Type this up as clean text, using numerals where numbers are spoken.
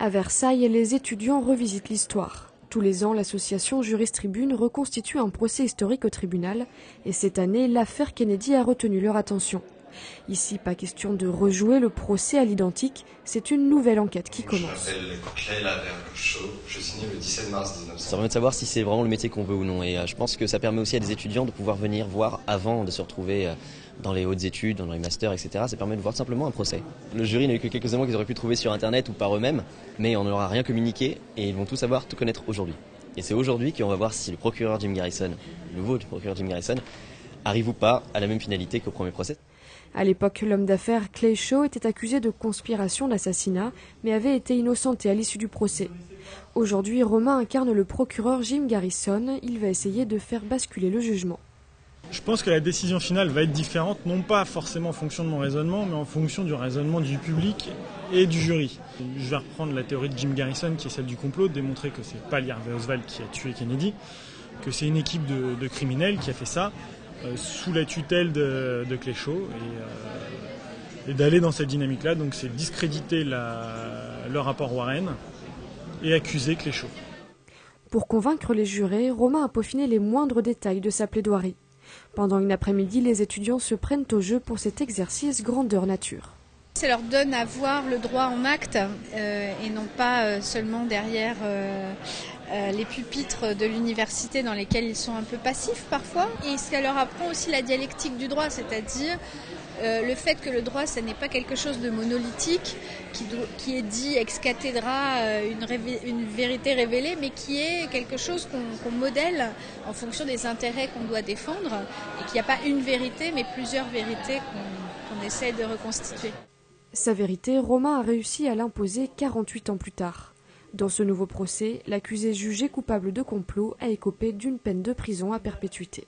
À Versailles, les étudiants revisitent l'histoire. Tous les ans, l'association Juris Tribune reconstitue un procès historique au tribunal et cette année, l'affaire Kennedy a retenu leur attention. Ici, pas question de rejouer le procès à l'identique, c'est une nouvelle enquête qui commence. Je m'appelle Clay Lavergne-Chaud, je suis né le 17 mars 1900. Ça permet de savoir si c'est vraiment le métier qu'on veut ou non et je pense que ça permet aussi à des étudiants de pouvoir venir voir avant de se retrouver dans les hautes études, dans les masters, etc. Ça permet de voir simplement un procès. Le jury n'a eu que quelques éléments qu'ils auraient pu trouver sur internet ou par eux-mêmes, mais on ne leur a rien communiqué et ils vont tout savoir, tout connaître aujourd'hui. Et c'est aujourd'hui qu'on va voir si le procureur Jim Garrison, le nouveau procureur Jim Garrison, arrive ou pas à la même finalité qu'au premier procès. À l'époque, l'homme d'affaires Clay Shaw était accusé de conspiration d'assassinat, mais avait été innocenté à l'issue du procès. Aujourd'hui, Romain incarne le procureur Jim Garrison. Il va essayer de faire basculer le jugement. Je pense que la décision finale va être différente, non pas forcément en fonction de mon raisonnement, mais en fonction du raisonnement du public et du jury. Je vais reprendre la théorie de Jim Garrison, qui est celle du complot, de démontrer que c'est pas Lee Harvey Oswald qui a tué Kennedy, que c'est une équipe de criminels qui a fait ça, sous la tutelle de Clay Shaw et d'aller dans cette dynamique-là. Donc c'est discréditer le rapport Warren et accuser Clay Shaw. Pour convaincre les jurés, Romain a peaufiné les moindres détails de sa plaidoirie. Pendant une après-midi, les étudiants se prennent au jeu pour cet exercice grandeur nature. Ça leur donne à voir le droit en acte et non pas seulement derrière les pupitres de l'université dans lesquels ils sont un peu passifs parfois. Et ça leur apprend aussi la dialectique du droit, c'est-à-dire le fait que le droit, ce n'est pas quelque chose de monolithique, qui est dit ex cathedra, une vérité révélée, mais qui est quelque chose qu'on modèle en fonction des intérêts qu'on doit défendre, et qu'il n'y a pas une vérité, mais plusieurs vérités qu'on essaie de reconstituer. Sa vérité, Romain a réussi à l'imposer 48 ans plus tard. Dans ce nouveau procès, l'accusé jugé coupable de complot a écopé d'une peine de prison à perpétuité.